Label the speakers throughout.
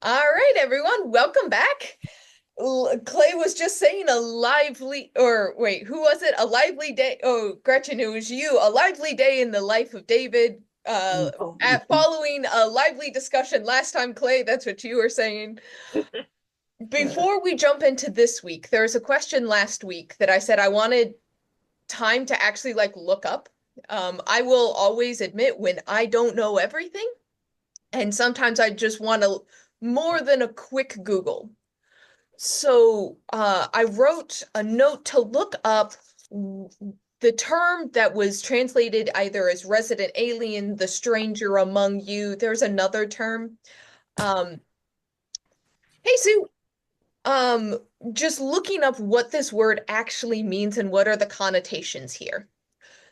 Speaker 1: All right, everyone, welcome back. Clay was just saying a lively, or wait, who was it? A lively day. Oh, Gretchen, it was you. A lively day in the life of David. At following a lively discussion last time, Clay, that's what you were saying. Before we jump into this week, there was a question last week that I said I wanted time to actually look up. I will always admit when I don't know everything, and sometimes I just want to more than a quick Google. So I wrote a note to look up the term that was translated either as resident alien, the stranger among you. There's another term. Um, hey, Sue, um, just looking up what this word actually means and what are the connotations here.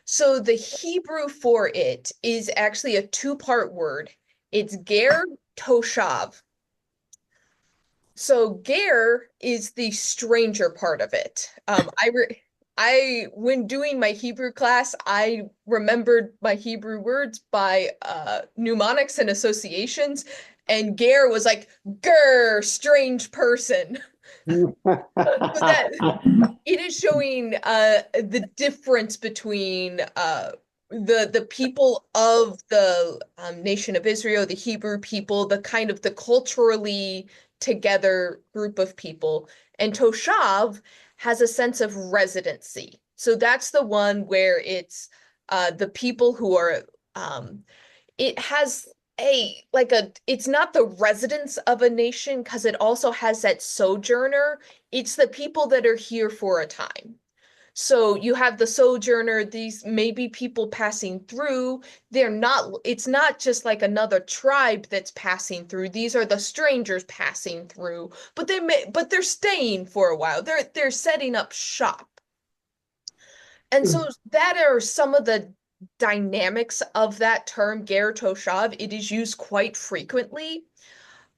Speaker 1: So the Hebrew for it is actually a two-part word. It's ger toshav. So Ger is the stranger part of it. I when doing my Hebrew class, I remembered my Hebrew words by mnemonics and associations, and Ger was like Ger, strange person. So that it is showing the difference between the people of the nation of Israel, the Hebrew people, the kind of the culturally together group of people. And Toshav has a sense of residency. So that's the one where it's the people who are it has it's not the residents of a nation because it also has that sojourner. It's the people that are here for a time. So you have the sojourner, these may be people passing through. It's not just like another tribe that's passing through. These are the strangers passing through, but they're staying for a while. They're setting up shop. And so that are some of the dynamics of that term, ger toshav. It is used quite frequently.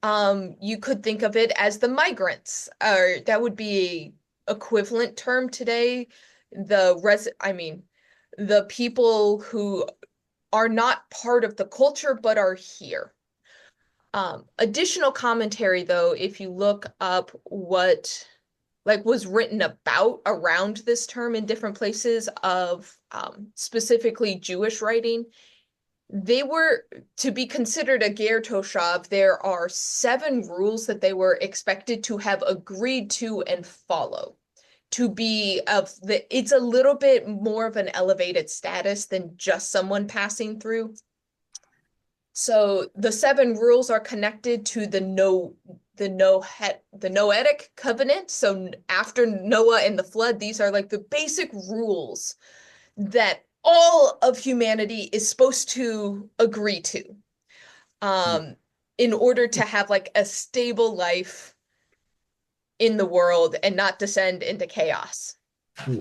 Speaker 1: You could think of it as the migrants, or that would be a equivalent term today. I mean, the people who are not part of the culture but are here. Additional commentary, though, if you look up what was written about around this term in different places of specifically Jewish writing, they were to be considered a ger toshav. There are 7 rules that they were expected to have agreed to and follow. To be it's a little bit more of an elevated status than just someone passing through. So the 7 rules are connected to the Noetic covenant. So after Noah and the flood, these are like the basic rules that all of humanity is supposed to agree to in order to have like a stable life in the world and not descend into chaos.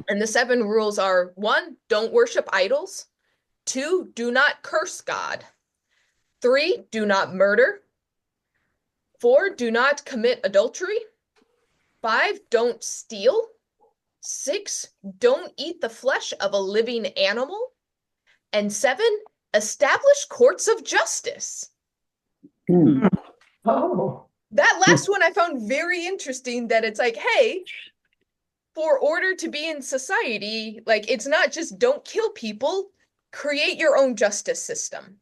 Speaker 1: And the 7 rules are: 1, don't worship idols. 2, do not curse God. 3, do not murder. 4, do not commit adultery. 5, don't steal. 6, don't eat the flesh of a living animal. And 7, establish courts of justice.
Speaker 2: Oh,
Speaker 1: That last one I found very interesting, that it's like, hey, for order to be in society, like it's not just don't kill people, create your own justice system.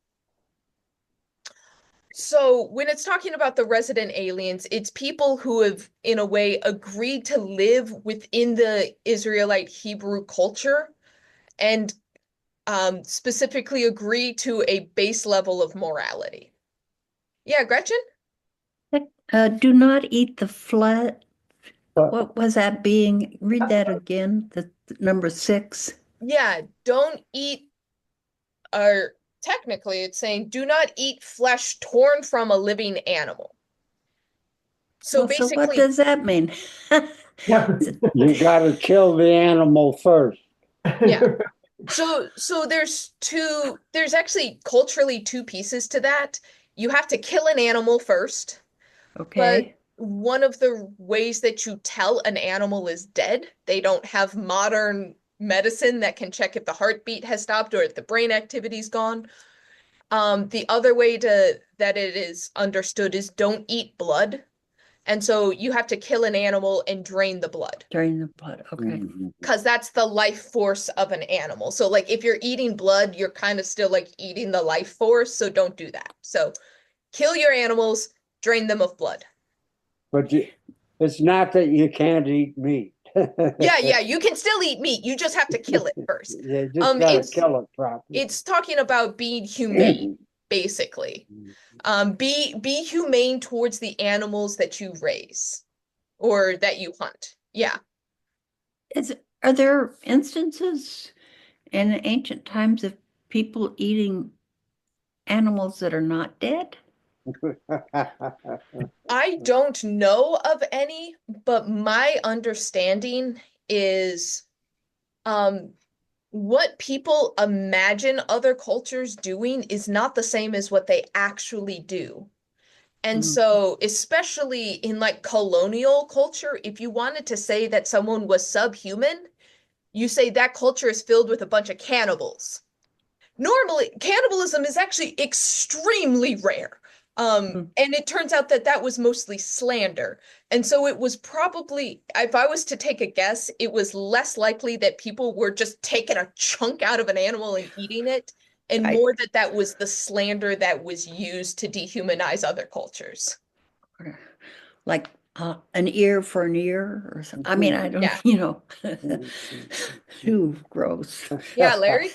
Speaker 1: So when it's talking about the resident aliens, it's people who have, in a way, agreed to live within the Israelite Hebrew culture and specifically agree to a base level of morality. Yeah, Gretchen?
Speaker 3: Do not eat the flesh.
Speaker 2: uh,
Speaker 3: What was that being? Read that again, the number 6.
Speaker 1: Yeah, don't eat, or technically it's saying do not eat flesh torn from a living animal. So
Speaker 3: Well, so what
Speaker 1: basically,
Speaker 3: does that mean?
Speaker 2: yeah.
Speaker 4: You got to kill the animal first.
Speaker 1: yeah. So there's actually culturally 2 pieces to that. You have to kill an animal first, but
Speaker 3: Okay.
Speaker 1: one of the ways that you tell an animal is dead, they don't have modern medicine that can check if the heartbeat has stopped or if the brain activity's gone. The other way that it is understood is don't eat blood. And so you have to kill an animal and drain the blood
Speaker 3: During the blood. Okay.
Speaker 4: Mhm.
Speaker 1: because that's the life force of an animal. So like if you're eating blood, you're kind of still like eating the life force, so don't do that. So kill your animals, drain them of blood.
Speaker 4: But it's not that you can't eat meat.
Speaker 1: Yeah, you can still eat meat. You just have to kill it first.
Speaker 4: You just gotta kill it properly.
Speaker 1: It's talking about being humane, basically. Be humane towards the animals that you raise or that you hunt. Yeah.
Speaker 3: Are there instances in ancient times of people eating animals that are not dead?
Speaker 1: I don't know of any, but my understanding is what people imagine other cultures doing is not the same as what they actually do. And
Speaker 3: Mm.
Speaker 1: so, especially in like colonial culture, if you wanted to say that someone was subhuman, you say that culture is filled with a bunch of cannibals. Normally, cannibalism is actually extremely rare.
Speaker 3: Mm.
Speaker 1: And it turns out that that was mostly slander. And so it was probably, if I was to take a guess, it was less likely that people were just taking a chunk out of an animal and eating it, and
Speaker 3: I
Speaker 1: more that that was the slander that was used to dehumanize other cultures.
Speaker 3: like an ear for an ear or something. I mean, I don't,
Speaker 1: Yeah.
Speaker 3: Ooh, gross.
Speaker 1: Yeah, Larry?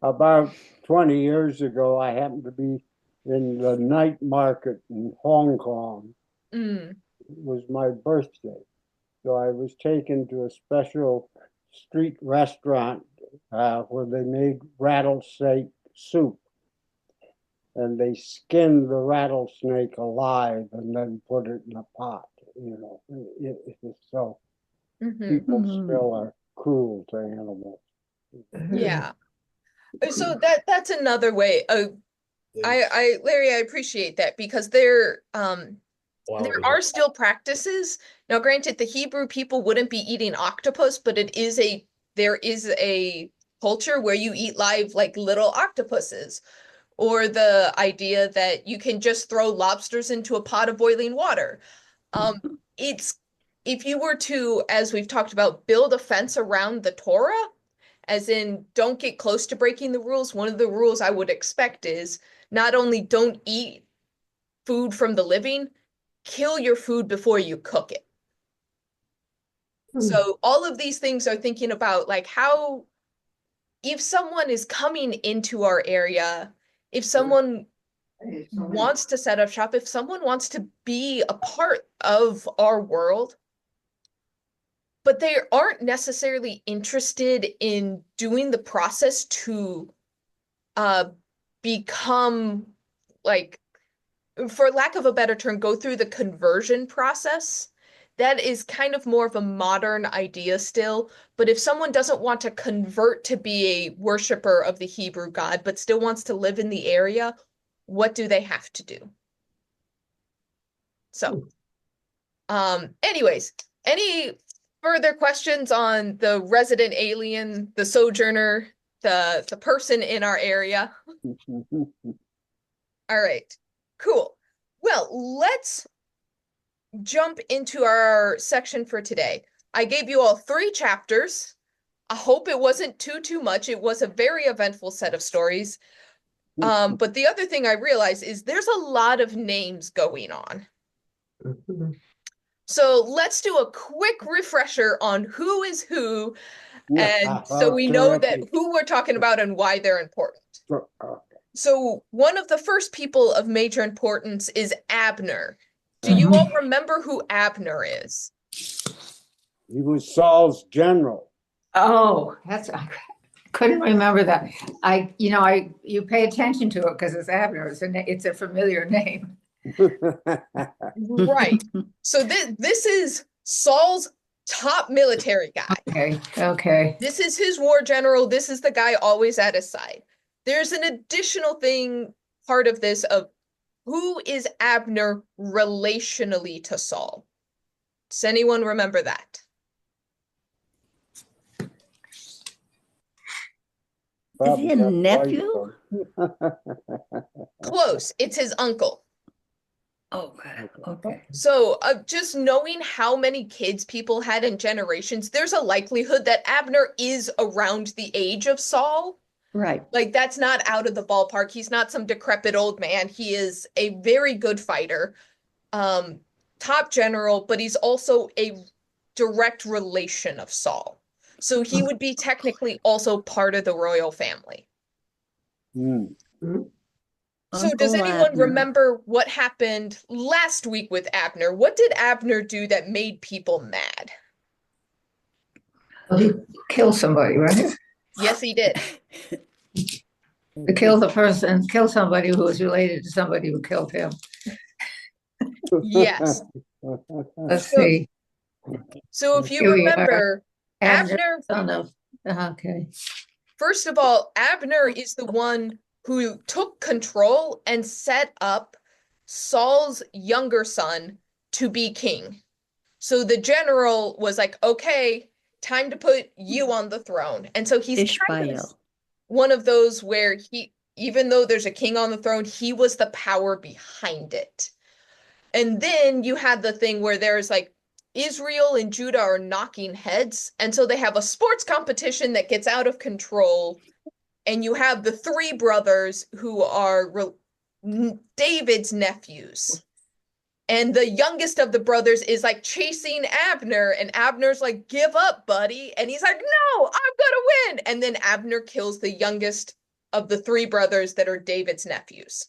Speaker 4: About 20 years ago, I happened to be in the night market in Hong Kong.
Speaker 1: Mm.
Speaker 4: It was my birthday. So I was taken to a special street restaurant where they made rattlesnake soup. And they skinned the rattlesnake alive and then put it in a pot. So
Speaker 1: Hmm.
Speaker 4: people
Speaker 3: Mm.
Speaker 4: still are cruel to animals.
Speaker 1: Yeah. So that's another way. Larry, I appreciate that because there are still practices. Now, granted, the Hebrew people wouldn't be eating octopus, but there is a culture where you eat live like little octopuses, or the idea that you can just throw lobsters into a pot of boiling water. It's if you were to, as we've talked about, build a fence around the Torah, as in don't get close to breaking the rules, one of the rules I would expect is not only don't eat food from the living, kill your food before you cook it. So all of these things are thinking about like how if someone is coming into our area, if someone wants to set up shop, if someone wants to be a part of our world, but they aren't necessarily interested in doing the process to uh become like, for lack of a better term, go through the conversion process. That is kind of more of a modern idea still. But if someone doesn't want to convert to be a worshiper of the Hebrew God, but still wants to live in the area, what do they have to do? So, anyways, any further questions on the resident alien, the sojourner, the person in our area? All right, cool. Well, let's jump into our section for today. I gave you all 3 chapters. I hope it wasn't too much. It was a very eventful set of stories. But the other thing I realized is there's a lot of names going on. So let's do a quick refresher on who is who, and so we know that
Speaker 4: Terrific.
Speaker 1: who we're talking about and why they're important. So one of the first people of major importance is Abner. Do you all remember who Abner is?
Speaker 4: He was Saul's general.
Speaker 2: Oh, I couldn't remember that. You pay attention to it because it's Abner. It's a familiar name.
Speaker 1: Right. So this is Saul's top military guy.
Speaker 2: Okay.
Speaker 1: This is his war general. This is the guy always at his side. There's an additional thing, part of this, of who is Abner relationally to Saul? Does anyone remember that?
Speaker 4: Probably
Speaker 3: he a
Speaker 4: got twice
Speaker 3: nephew?
Speaker 4: those.
Speaker 1: Close. It's his uncle.
Speaker 3: Okay, okay.
Speaker 1: So, just knowing how many kids people had in generations, there's a likelihood that Abner is around the age of Saul.
Speaker 3: Right.
Speaker 1: Like, that's not out of the ballpark. He's not some decrepit old man. He is a very good fighter, um, top general, but he's also a direct relation of Saul. So he would be technically also part of the royal family.
Speaker 4: Hmm.
Speaker 1: So does
Speaker 3: Uncle
Speaker 1: anyone
Speaker 3: Abner.
Speaker 1: remember what happened last week with Abner? What did Abner do that made people mad?
Speaker 2: Well, he killed somebody, right?
Speaker 1: Yes, he did.
Speaker 2: To kill the person, kill somebody who was related to somebody who killed him.
Speaker 1: Yes.
Speaker 2: Let's
Speaker 1: So,
Speaker 2: see.
Speaker 1: so if you
Speaker 2: Here we are.
Speaker 1: remember,
Speaker 2: Abner,
Speaker 1: Abner,
Speaker 2: son of, okay.
Speaker 1: first of all, Abner is the one who took control and set up Saul's younger son to be king. So the general was like, okay, time to put you on the throne. And so he's kind of
Speaker 3: Ishbaal.
Speaker 1: one of those where he, even though there's a king on the throne, he was the power behind it. And then you had the thing where there's like Israel and Judah are knocking heads. And so they have a sports competition that gets out of control. And you have the three brothers who are David's nephews. And the youngest of the brothers is like chasing Abner, and Abner's like, give up, buddy. And he's like, no, I'm gonna win. And then Abner kills the youngest of the three brothers that are David's nephews.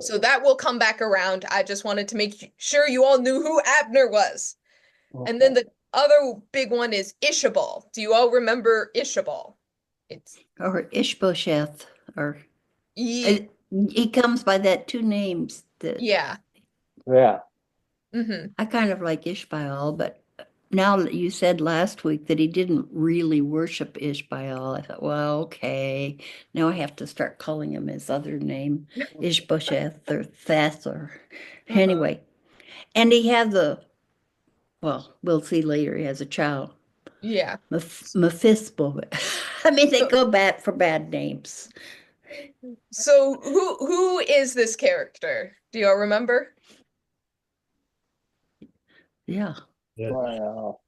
Speaker 1: So that will come back around. I just wanted to make sure you all knew who Abner was. And then the other big one is Ishabal. Do you all remember Ishabal? It's
Speaker 3: Or Ishbosheth. Or
Speaker 1: Ye
Speaker 3: he comes by that two names that
Speaker 1: yeah.
Speaker 4: Yeah.
Speaker 3: I kind of like Ishbaal, but now that you said last week that he didn't really worship Ishbaal, I thought, well, okay. Now I have to start calling him his other name, Ishbosheth or Theth or anyway. And he has well, we'll see later, he has a child,
Speaker 1: Yeah.
Speaker 3: Mephibosheth. I mean, they
Speaker 1: So,
Speaker 3: go bad for bad names.
Speaker 1: so who is this character? Do y'all remember?
Speaker 3: Yeah.
Speaker 4: Well,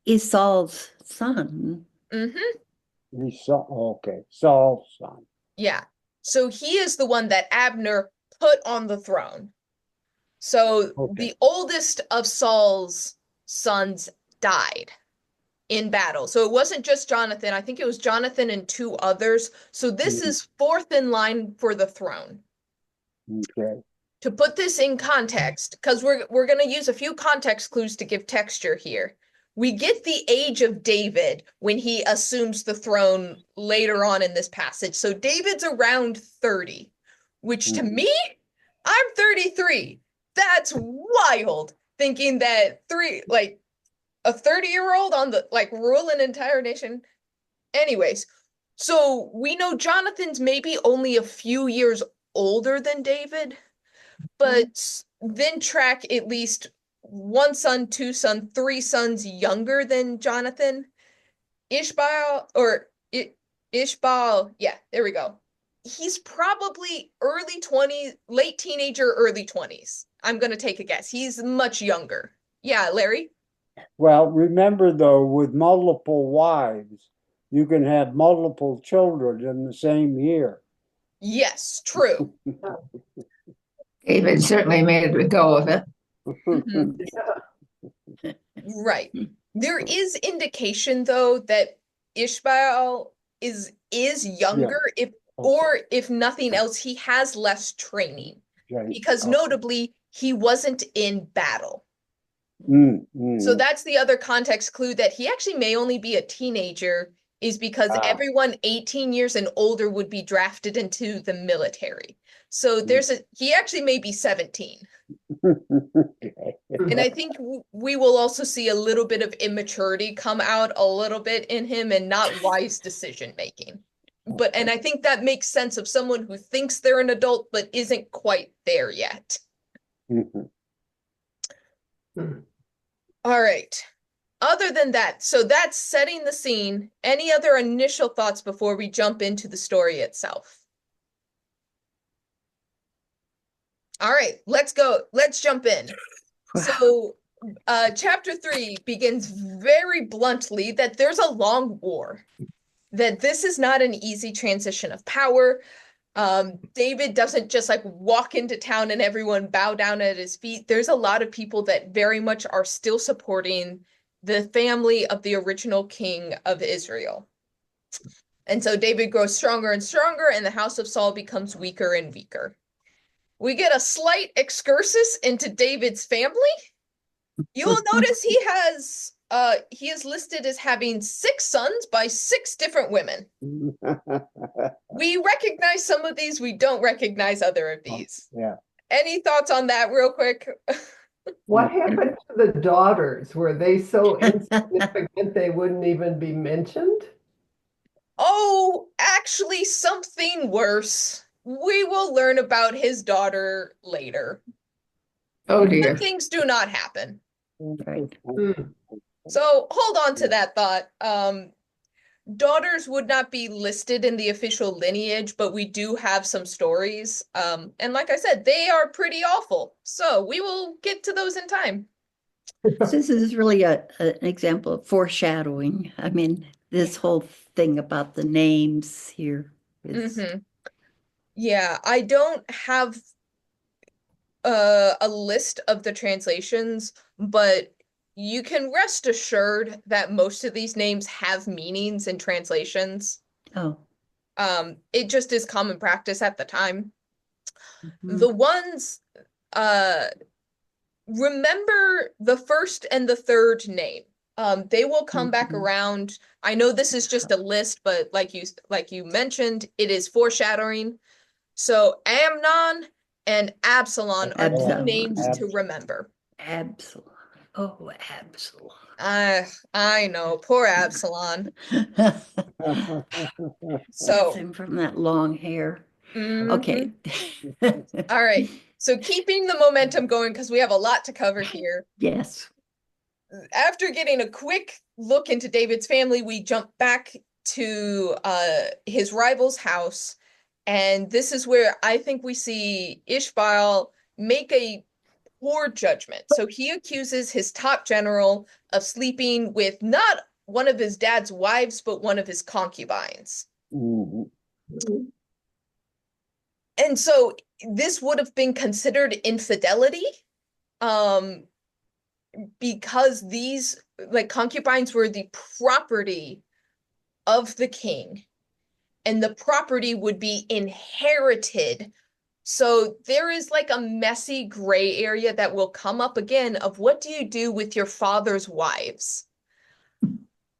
Speaker 3: He's Saul's son.
Speaker 1: Mm-hmm.
Speaker 4: he's okay. Saul's son.
Speaker 1: Yeah. So he is the one that Abner put on the throne. So
Speaker 4: Okay.
Speaker 1: the oldest of Saul's sons died in battle. So it wasn't just Jonathan. I think it was Jonathan and two others. So this is fourth in line for the throne.
Speaker 4: Okay.
Speaker 1: To put this in context, because we're going to use a few context clues to give texture here. We get the age of David when he assumes the throne later on in this passage. So David's around 30, which to me, I'm 33. That's wild. Thinking that a 30-year-old on the rule an entire nation. Anyways, so we know Jonathan's maybe only a few years older than David, but then track at least one son, two son, three sons younger than Jonathan. Ishbaal, yeah, there we go. He's probably early 20s, late teenager, early 20s. I'm gonna take a guess. He's much younger. Yeah, Larry?
Speaker 4: Well, remember though, with multiple wives, you can have multiple children in the same year.
Speaker 1: Yes, true.
Speaker 2: David certainly made a go of it.
Speaker 1: Mhm. Right. There is indication though that Ishbaal is younger, if nothing else, he has less training. Because notably, he wasn't in battle. So that's the other context clue that he actually may only be a teenager, is because everyone 18 years and older would be drafted into the military. So he actually may be 17.
Speaker 4: Okay.
Speaker 1: And I think we will also see a little bit of immaturity come out a little bit in him and not wise decision making. And I think that makes sense of someone who thinks they're an adult but isn't quite there yet. All right. Other than that, so that's setting the scene. Any other initial thoughts before we jump into the story itself? All right, let's go. Let's jump in. So, chapter 3 begins very bluntly that there's a long war, that this is not an easy transition of power. David doesn't just like walk into town and everyone bow down at his feet. There's a lot of people that very much are still supporting the family of the original king of Israel. And so David grows stronger and stronger, and the house of Saul becomes weaker and weaker. We get a slight excursus into David's family. You'll notice he is listed as having 6 sons by 6 different women. We recognize some of these, we don't recognize other of these.
Speaker 4: Yeah.
Speaker 1: Any thoughts on that real quick?
Speaker 5: What happened to the daughters? Were they so insignificant they wouldn't even be mentioned?
Speaker 1: Oh, actually something worse. We will learn about his daughter later.
Speaker 2: Oh
Speaker 1: Good
Speaker 2: dear.
Speaker 1: things do not happen.
Speaker 3: Right.
Speaker 1: So hold on to that thought. Daughters would not be listed in the official lineage, but we do have some stories. And like I said, they are pretty awful. So we will get to those in time.
Speaker 3: This is really an example of foreshadowing. I mean, this whole thing about the names here is
Speaker 1: Yeah, I don't have a list of the translations, but you can rest assured that most of these names have meanings in translations.
Speaker 3: oh.
Speaker 1: It just is common practice at the time.
Speaker 3: Mhm.
Speaker 1: The ones remember the first and the third name. They will come back around. I know this is just a list, but like you mentioned, it is foreshadowing. So Amnon and Absalom are 2
Speaker 3: Absalom.
Speaker 1: names to remember.
Speaker 3: Absalom. Oh, Absalom.
Speaker 1: I know, poor Absalom.
Speaker 3: That's
Speaker 1: So,
Speaker 3: him from that long hair.
Speaker 1: mhm.
Speaker 3: Okay.
Speaker 1: All right. So keeping the momentum going because we have a lot to cover here.
Speaker 3: Yes.
Speaker 1: After getting a quick look into David's family, we jump back to his rival's house. And this is where I think we see Ishbaal make a poor judgment. So he accuses his top general of sleeping with not one of his dad's wives, but one of his concubines.
Speaker 4: Mhm.
Speaker 1: And so this would have been considered infidelity, because these like concubines were the property of the king, and the property would be inherited. So there is like a messy gray area that will come up again of what do you do with your father's wives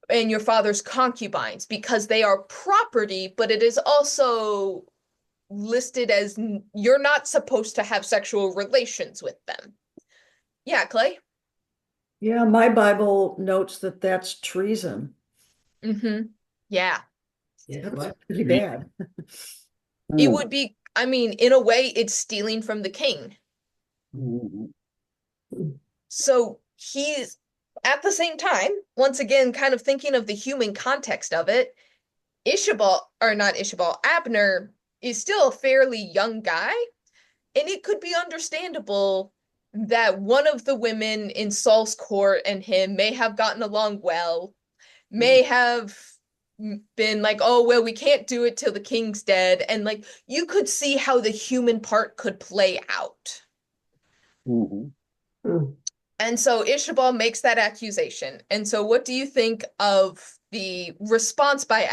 Speaker 1: and your father's concubines, because they are property, but it is also listed as you're not supposed to have sexual relations with them. Yeah, Clay?
Speaker 6: Yeah, my Bible notes that that's treason.
Speaker 1: Yeah.
Speaker 6: Yeah, that's pretty bad.
Speaker 1: It would be, I mean, in a way, it's stealing from the king.
Speaker 4: Mhm.
Speaker 1: So he's at the same time, once again, kind of thinking of the human context of it. Abner is still a fairly young guy, and it could be understandable that one of the women in Saul's court and him may have gotten along well, may have been like, oh, well, we can't do it till the king's dead. And like, you could see how the human part could play out.
Speaker 4: Mhm.
Speaker 1: And so Ishabal makes that accusation. And so what do you think of the response by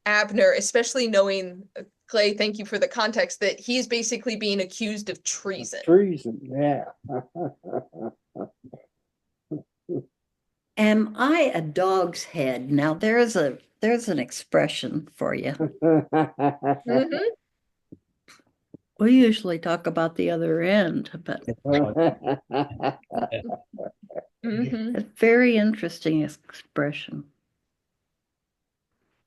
Speaker 1: Abner, especially knowing, Clay, thank you for the context, that he's basically being accused of treason?
Speaker 4: Treason, yeah.
Speaker 3: Am I a dog's head? Now there's an expression for you.
Speaker 1: Mhm.
Speaker 3: We usually talk about the other end, but
Speaker 1: Mhm.
Speaker 3: a very interesting expression.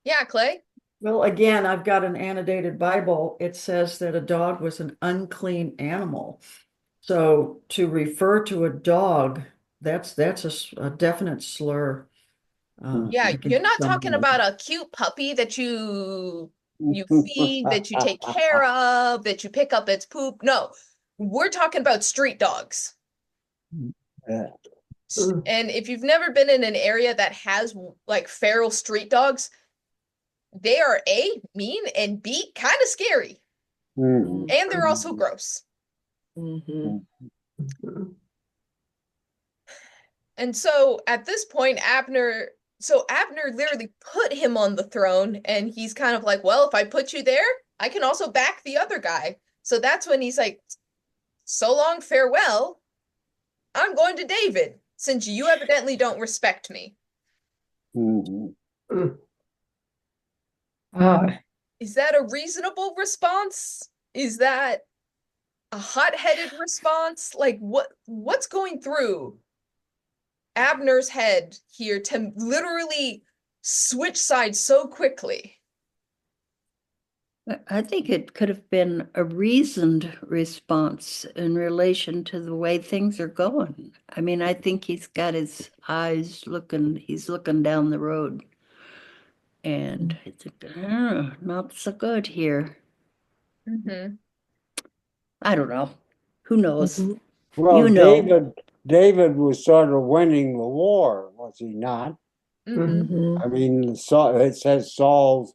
Speaker 1: Yeah, Clay?
Speaker 6: Well, again, I've got an annotated Bible. It says that a dog was an unclean animal. So to refer to a dog that's a definite slur.
Speaker 1: Yeah, you're
Speaker 6: against
Speaker 1: not talking
Speaker 6: someone.
Speaker 1: about a cute puppy that you feed, that you take care of, that you pick up its poop. No, we're talking about street dogs.
Speaker 4: Yeah.
Speaker 1: And if you've never been in an area that has like feral street dogs, they are A, mean, and B, kind of scary.
Speaker 4: Mhm.
Speaker 1: And they're also gross.
Speaker 3: Mhm.
Speaker 1: And so at this point, Abner literally put him on the throne, and he's kind of like, well, if I put you there, I can also back the other guy. So that's when he's like, so long, farewell. I'm going to David, since you evidently don't respect me.
Speaker 4: Mhm.
Speaker 2: Oh,
Speaker 1: Is that a reasonable response? Is that a hot-headed response? Like what's going through Abner's head here to literally switch sides so quickly?
Speaker 3: I think it could have been a reasoned response in relation to the way things are going. I mean, I think he's got his eyes he's looking down the road, and it's not so good here.
Speaker 1: Mm-hmm.
Speaker 3: I don't know. Who knows?
Speaker 6: Mhm.
Speaker 4: Well,
Speaker 3: You know.
Speaker 4: David was sort of winning the war, was he not?
Speaker 1: Mm-hmm.
Speaker 4: I mean, it says Saul's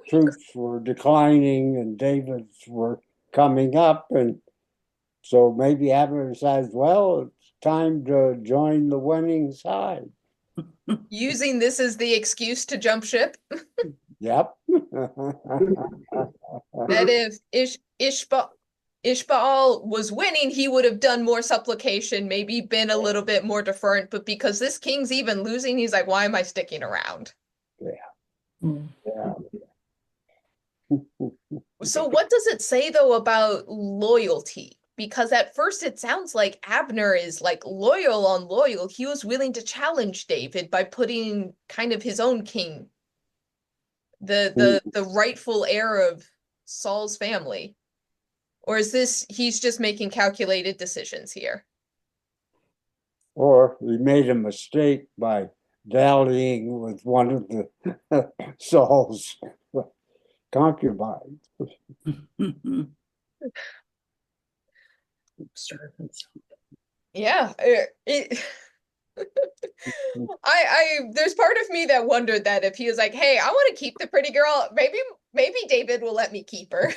Speaker 4: troops were declining and David's were coming up, and so maybe Abner decides, well, it's time to join the winning side.
Speaker 1: Using this as the excuse to jump ship.
Speaker 4: Yep.
Speaker 1: That if Ishbaal was winning, he would have done more supplication, maybe been a little bit more deferent. But because this king's even losing, he's like, why am I sticking around?
Speaker 6: Mm.
Speaker 4: Yeah.
Speaker 1: So what does it say though about loyalty? Because at first it sounds like Abner is like loyal on loyal. He was willing to challenge David by putting kind of his own king, the rightful heir of Saul's family. Or is this he's just making calculated decisions here?
Speaker 4: Or he made a mistake by dallying with one of the Saul's concubines.
Speaker 1: Yeah, there's part of me that wondered that if he was like, "Hey, I want to keep the pretty girl, maybe David will let me keep her."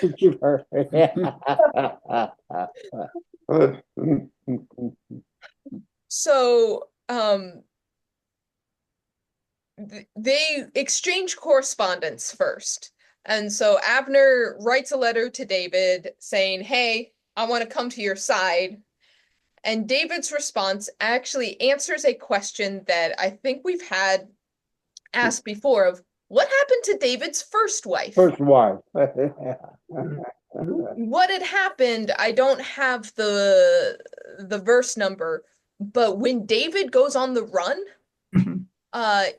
Speaker 1: So, they exchange correspondence first. And so Abner writes a letter to David saying, "Hey, I want to come to your side." And David's response actually answers a question that I think we've had asked before of what happened to David's first wife?
Speaker 4: First wife.
Speaker 1: What had happened? I don't have the verse number, but when David goes on the run,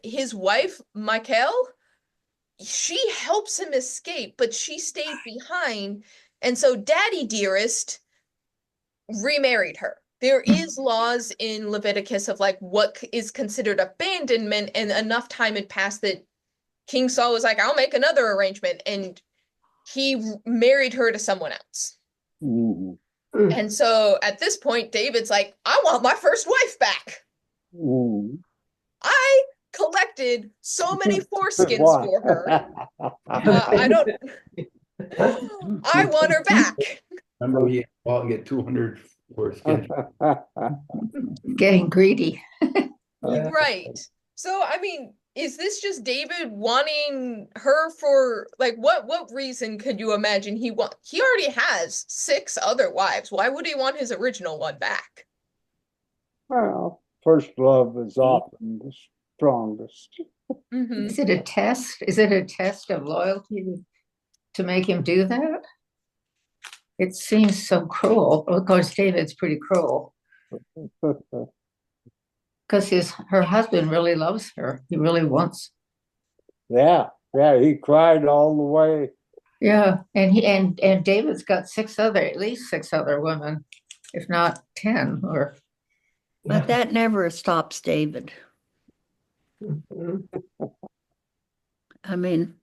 Speaker 1: his wife, Michal, she helps him escape, but she stayed behind. And so Daddy Dearest remarried her. There is laws in Leviticus of like what is considered abandonment, and enough time had passed that King Saul was like, I'll make another arrangement, and he married her to someone else.
Speaker 4: Mhm.
Speaker 1: And so at this point, David's like, I want my first wife back.
Speaker 4: Mhm.
Speaker 1: I collected so many foreskins
Speaker 4: Why?
Speaker 1: for her. I don't, I want her back.
Speaker 7: Remember, he had to get 200 foreskin.
Speaker 2: getting greedy.
Speaker 1: Right. So, I mean, is this just David wanting her for like what reason could you imagine he already has 6 other wives. Why would he want his original one back?
Speaker 4: Well, first love is often the strongest.
Speaker 1: Mm-hmm.
Speaker 2: Is it a test? Is it a test of loyalty to make him do that? It seems so cruel. Of course, David's pretty cruel because her husband really loves her. He really wants.
Speaker 4: Yeah, he cried all the way.
Speaker 2: Yeah, and and David's got at least 6 other women, if not 10. Or
Speaker 3: But that never stops David.
Speaker 5: Mhm.
Speaker 3: I mean,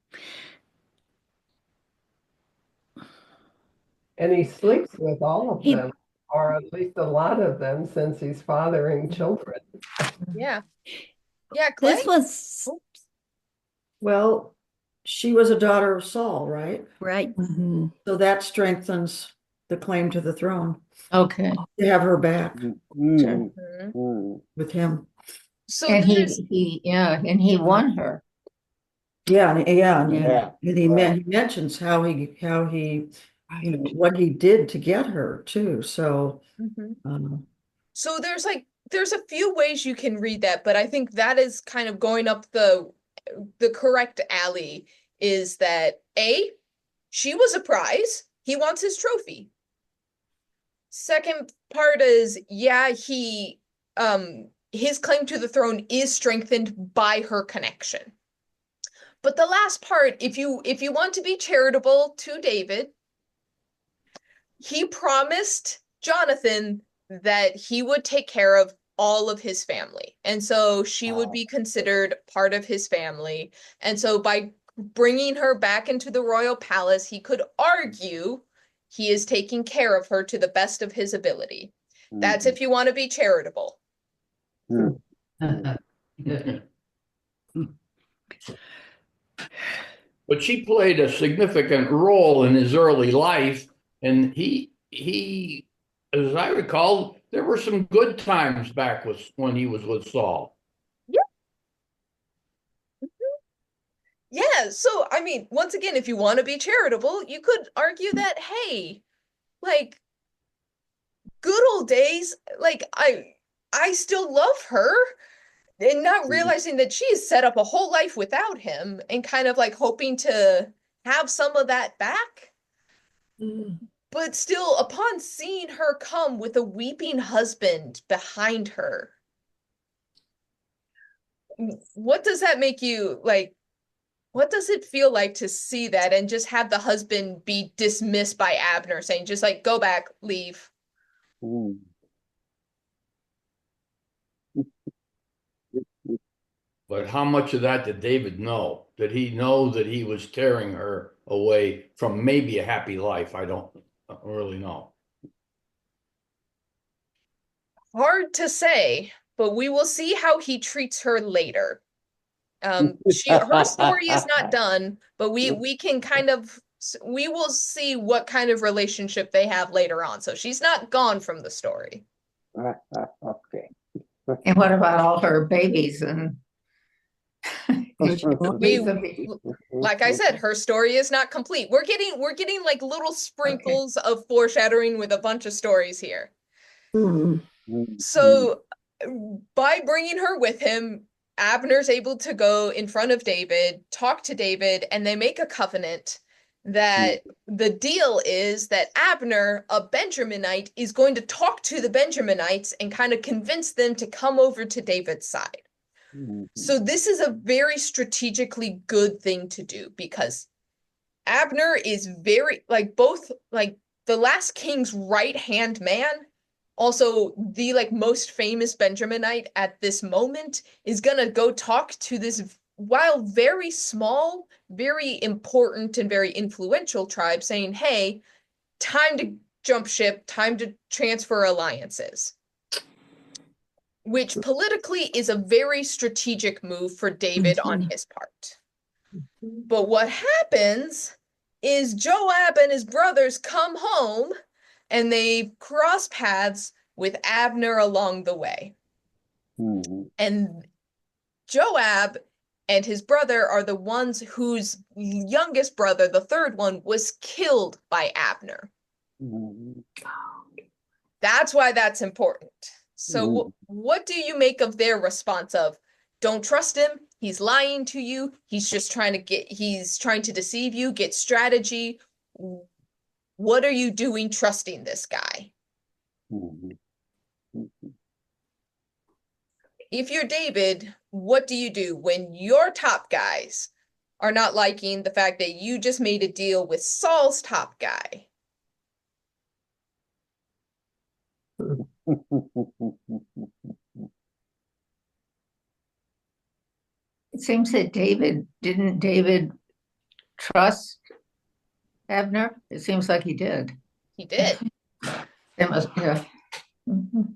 Speaker 5: And he sleeps with all of
Speaker 3: He-
Speaker 5: them, or at least a lot of them, since he's fathering children.
Speaker 1: Yeah. Yeah, Clay.
Speaker 3: this was
Speaker 6: Well, she was a daughter of Saul, right?
Speaker 3: right.
Speaker 2: Mhm.
Speaker 6: So that strengthens the claim to the throne
Speaker 2: Okay.
Speaker 6: to have her back
Speaker 4: Mm,
Speaker 1: Mhm.
Speaker 4: mm.
Speaker 6: with him.
Speaker 1: So
Speaker 2: And
Speaker 1: there's
Speaker 2: he won her.
Speaker 6: Yeah,
Speaker 2: Yeah.
Speaker 4: Yeah,
Speaker 6: and he mentions how he
Speaker 3: Right.
Speaker 6: what he did to get her too. So
Speaker 1: Mhm.
Speaker 6: um,
Speaker 1: So there's a few ways you can read that, but I think that is kind of going up the correct alley is that A, she was a prize. He wants his trophy. Second part is, yeah, his claim to the throne is strengthened by her connection. But the last part, if you want to be charitable to David, he promised Jonathan that he would take care of all of his family. And so she would be considered part of his family. And so by bringing her back into the royal palace, he could argue he is taking care of her to the best of his ability. That's if you want to be charitable.
Speaker 4: mm.
Speaker 2: Good.
Speaker 7: But she played a significant role in his early life, and as I recall, there were some good times back when he was with Saul.
Speaker 1: Yeah. Yeah. So, I mean, once again, if you want to be charitable, you could argue that, hey, like, good old days, like, I still love her. And not realizing that she has set up a whole life without him and kind of like hoping to have some of that back. But still, upon seeing her come with a weeping husband behind her, what does that make you like? What does it feel like to see that and just have the husband be dismissed by Abner, saying, just like, go back, leave?
Speaker 4: Mm.
Speaker 7: But how much of that did David know? Did he know that he was tearing her away from maybe a happy life? I don't really know.
Speaker 1: Hard to say, but we will see how he treats her later. Her story is not done, but we can kind of we will see what kind of relationship they have later on. So she's not gone from the story.
Speaker 4: Okay.
Speaker 2: And what about all her babies and
Speaker 1: We like I said, her story is not complete. We're getting like little sprinkles of foreshadowing with a bunch of stories here. So by bringing her with him, Abner's able to go in front of David, talk to David, and they make a covenant that the deal is that Abner, a Benjaminite, is going to talk to the Benjaminites and kind of convince them to come over to David's side. So this is a very strategically good thing to do because Abner is very like both like the last king's right-hand man, also the like most famous Benjaminite at this moment, is gonna go talk to this, while very small, very important and very influential tribe, saying, hey, time to jump ship, time to transfer alliances. Which politically is a very strategic move for David on his part. But what happens is Joab and his brothers come home and they cross paths with Abner along the way. And Joab and his brother are the ones whose youngest brother, the third one, was killed by Abner. That's why that's important. So what do you make of their response of, don't trust him, he's lying to you, he's trying to deceive you, get strategy. What are you doing trusting this guy? If you're David, what do you do when your top guys are not liking the fact that you just made a deal with Saul's top guy?
Speaker 2: It seems that didn't David trust Abner? It seems like he did.
Speaker 1: He did.
Speaker 2: It must, yeah. Mhm.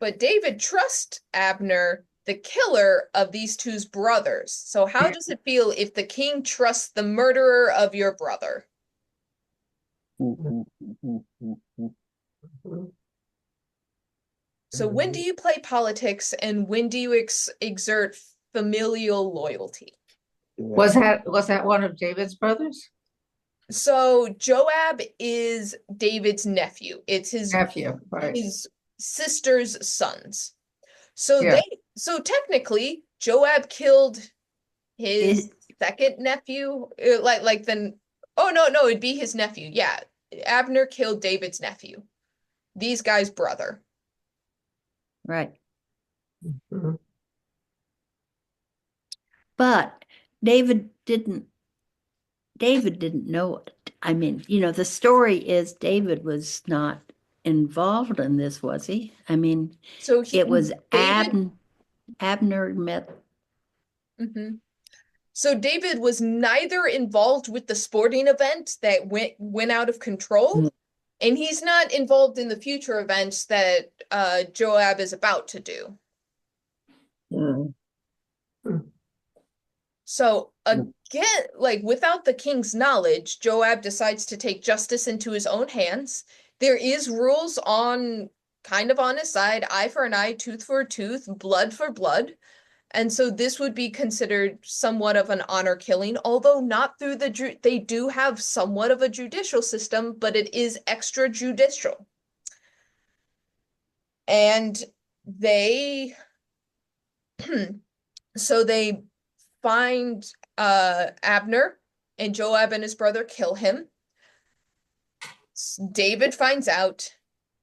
Speaker 1: But David trusts Abner, the killer of these two's brothers. So how does it feel if the king trusts the murderer of your brother? So when do you play politics and when do you exert familial loyalty?
Speaker 2: Was that one of David's brothers?
Speaker 1: So Joab is David's nephew. It's
Speaker 2: Nephew, right.
Speaker 1: his sister's sons. So
Speaker 2: Yeah.
Speaker 1: technically Joab killed his
Speaker 3: Is-
Speaker 1: second nephew, no, it'd be his nephew. Yeah. Abner killed David's nephew. These guys' brother.
Speaker 3: Right.
Speaker 5: Mhm.
Speaker 3: But David didn't know it. I mean, the story is David was not involved in this, was he? I mean,
Speaker 1: So
Speaker 3: it was
Speaker 1: David.
Speaker 3: Abner met.
Speaker 1: Mhm. So David was neither involved with the sporting event that went out of control, and he's not involved in the future events that Joab is about to do.
Speaker 5: Mhm.
Speaker 1: So again, like without the king's knowledge, Joab decides to take justice into his own hands. There is rules on kind of on his side, eye for an eye, tooth for a tooth, blood for blood. And so this would be considered somewhat of an honor killing, although not through they do have somewhat of a judicial system, but it is extrajudicial. And they so they find Abner, and Joab and his brother kill him. David finds out,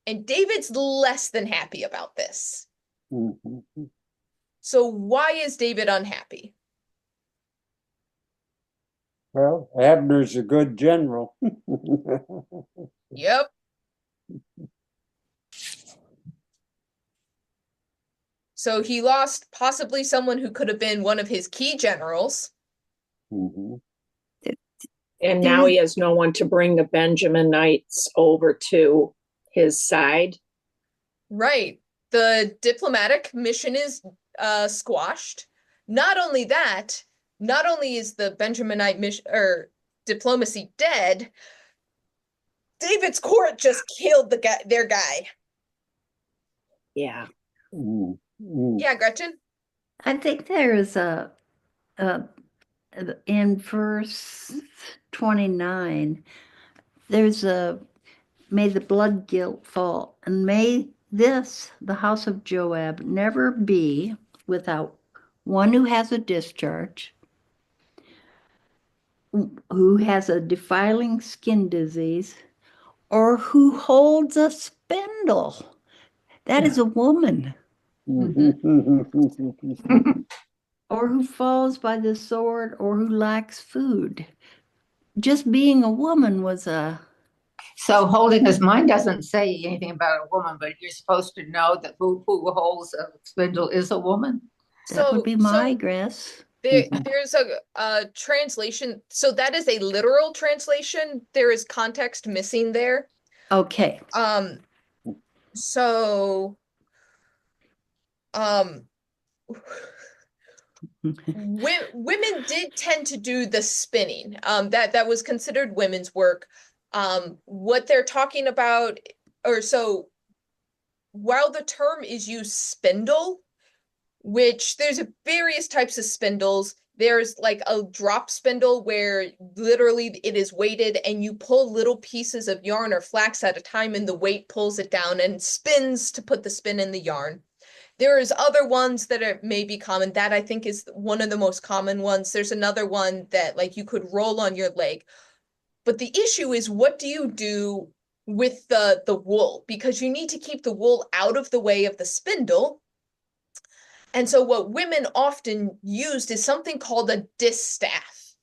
Speaker 1: and David's less than happy about this. So why is David unhappy?
Speaker 4: Well, Abner's a good general.
Speaker 1: Yep. So he lost possibly someone who could have been one of his key generals.
Speaker 4: Mhm.
Speaker 8: And now he has no one to bring the Benjaminites over to his side.
Speaker 1: Right. The diplomatic mission is squashed. Not only that, not only is the Benjaminite mission or diplomacy dead, David's court just killed their guy.
Speaker 8: Yeah.
Speaker 1: Yeah, Gretchen?
Speaker 3: I think there is in verse 29, there's may the blood guilt fall, and may this, the house of Joab, never be without one who has a discharge, who has a defiling skin disease, or who holds a spindle. That is a woman. Or who falls by the sword, or who lacks food. Just being a woman was a.
Speaker 2: So holding his mind doesn't say anything about a woman, but you're supposed to know that who holds a spindle is a woman.
Speaker 3: That would
Speaker 1: So
Speaker 3: be my guess.
Speaker 1: there's a translation. So that is a literal translation. There is context missing there.
Speaker 3: Okay.
Speaker 1: So women did tend to do the spinning. That was considered women's work. What they're talking about, or so while the term is used spindle, which there's various types of spindles. There's like a drop spindle where literally it is weighted and you pull little pieces of yarn or flax at a time and the weight pulls it down and spins to put the spin in the yarn. There's other ones that are maybe common. That I think is one of the most common ones. There's another one that like you could roll on your leg. But the issue is what do you do with the wool? Because you need to keep the wool out of the way of the spindle. And so what women often used is something called a distaff.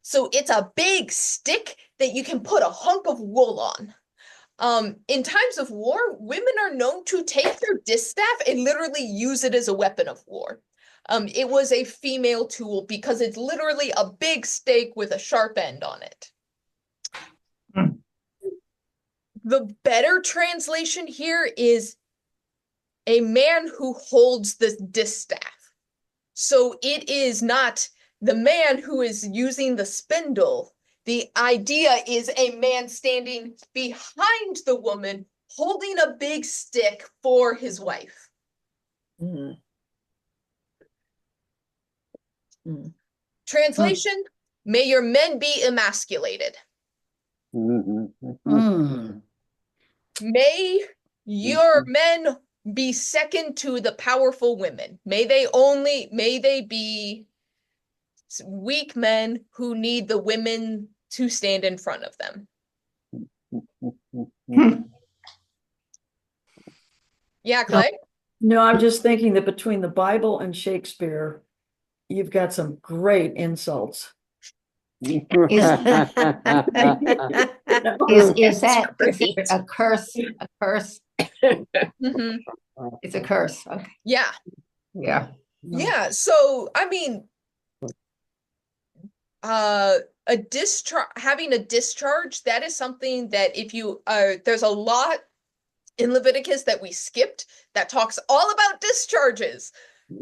Speaker 1: So it's a big stick that you can put a hunk of wool on. In times of war, women are known to take their distaff and literally use it as a weapon of war. It was a female tool because it's literally a big stake with a sharp end on it. The better translation here is a man who holds the distaff. So it is not the man who is using the spindle. The idea is a man standing behind the woman holding a big stick for his wife.
Speaker 8: Mm. Mm.
Speaker 1: Translation, may your men be emasculated.
Speaker 3: Mm.
Speaker 1: May your men be second to the powerful women. May they be weak men who need the women to stand in front of them. Yeah, Clay?
Speaker 6: No, I'm just thinking that between the Bible and Shakespeare, you've got some great insults.
Speaker 2: Is
Speaker 3: Mm.
Speaker 2: that
Speaker 8: Great.
Speaker 2: a curse? A curse?
Speaker 1: Mm-hmm.
Speaker 2: It's a curse. Okay.
Speaker 1: Yeah.
Speaker 2: Yeah.
Speaker 1: Yeah. So, I mean, having a discharge, that is something that if you there's a lot in Leviticus that we skipped that talks all about discharges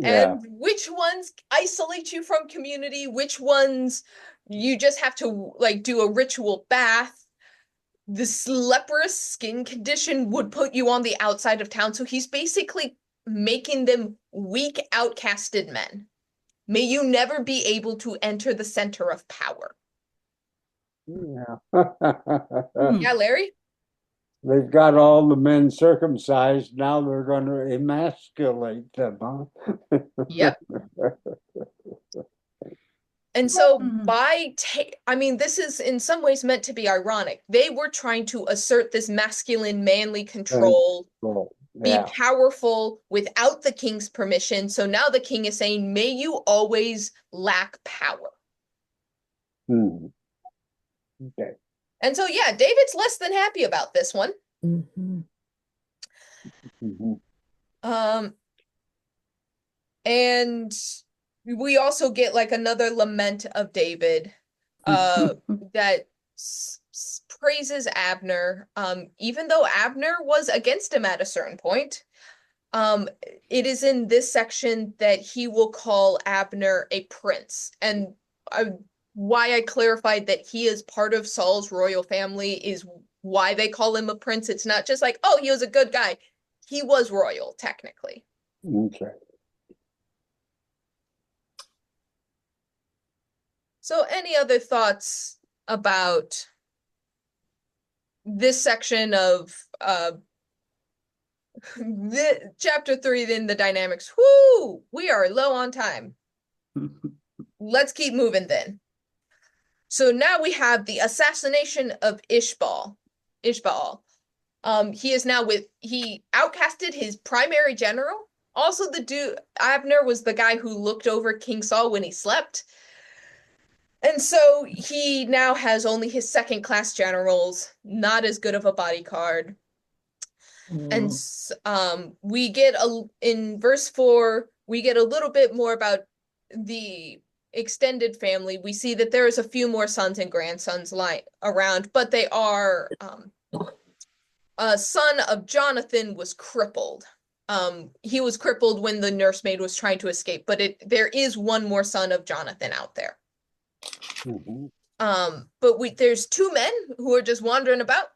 Speaker 1: and which ones isolate you from community, which ones you just have to like do a ritual bath. This leprous skin condition would put you on the outside of town. So he's basically making them weak, outcasted men. May you never be able to enter the center of power. Yeah, Larry?
Speaker 4: They've got all the men circumcised. Now they're going to emasculate them, huh?
Speaker 1: Yep. And so
Speaker 3: Mhm.
Speaker 1: I mean, this is in some ways meant to be ironic. They were trying to assert this masculine, manly control, be powerful without the king's permission. So now the king is saying, may you always lack power.
Speaker 4: Okay.
Speaker 1: And so, yeah, David's less than happy about this one.
Speaker 8: Mhm.
Speaker 1: And we also get like another lament of David, that praises Abner, even though Abner was against him at a certain point. It is in this section that he will call Abner a prince. And why I clarified that he is part of Saul's royal family is why they call him a prince. It's not just like, oh, he was a good guy. He was royal, technically.
Speaker 4: Okay.
Speaker 1: So any other thoughts about this section of chapter 3, then the dynamics? Whoo! We are low on time. Let's keep moving then. So now we have the assassination of Ishbaal. He is now he outcasted his primary general. Also, Abner was the guy who looked over King Saul when he slept. And so he now has only his second-class generals, not as good of a bodyguard. And we get in verse 4, we get a little bit more about the extended family. We see that there is a few more sons and grandsons around, but they are a son of Jonathan was crippled. He was crippled when the nursemaid was trying to escape, but there is one more son of Jonathan out there. But there's two men who are just wandering about.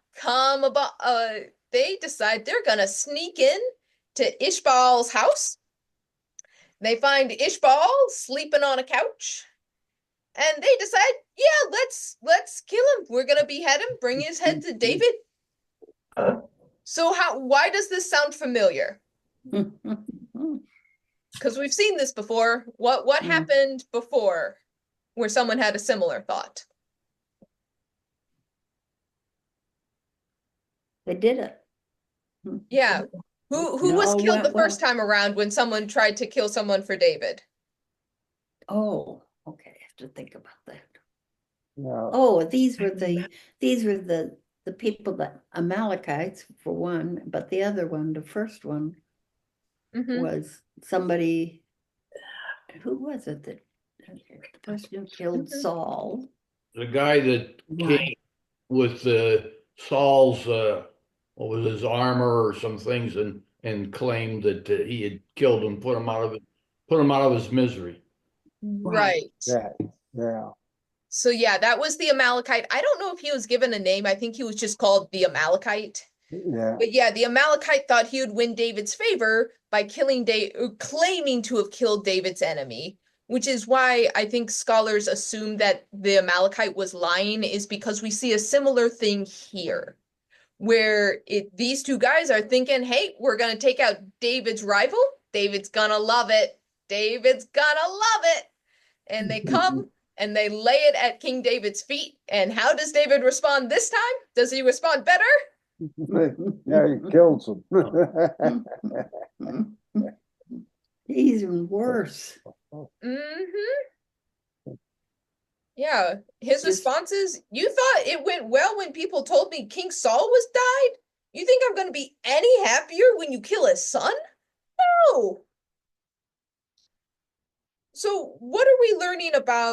Speaker 1: They decide they're gonna sneak in to Ishbaal's house. They find Ishbaal sleeping on a couch, and they decide, yeah, let's kill him. We're gonna behead him, bring his head to David. So why does this sound familiar? Because we've seen this before. What happened before where someone had a similar thought?
Speaker 3: They did it.
Speaker 1: Yeah. Who was killed the first time around when someone tried to kill someone for David?
Speaker 3: Oh, okay. I have to think about that.
Speaker 4: Yeah.
Speaker 3: Oh, these were the the people that Amalekites for one, but the other one, the first one,
Speaker 1: Mhm.
Speaker 3: was somebody, who was it that the person who killed
Speaker 1: Mhm.
Speaker 3: Saul?
Speaker 7: The guy that
Speaker 3: Why?
Speaker 7: came with Saul's what was his armor or some things and claimed that he had killed him, put him out of his misery.
Speaker 1: Right.
Speaker 4: Yeah, yeah.
Speaker 1: So yeah, that was the Amalekite. I don't know if he was given a name. I think he was just called the Amalekite.
Speaker 4: Yeah.
Speaker 1: But yeah, the Amalekite thought he would win David's favor by claiming to have killed David's enemy, which is why I think scholars assume that the Amalekite was lying, is because we see a similar thing here, where these two guys are thinking, hey, we're gonna take out David's rival. David's gonna love it. David's gonna love it. And they come and they lay it at King David's feet. And how does David respond this time? Does he respond better?
Speaker 4: Yeah, he kills him.
Speaker 3: He's even worse.
Speaker 1: Mm-hmm. Yeah, his
Speaker 3: Just-
Speaker 1: response is, you thought it went well when people told me King Saul was died? You think I'm going to be any happier when you kill his son? No. So what are we learning about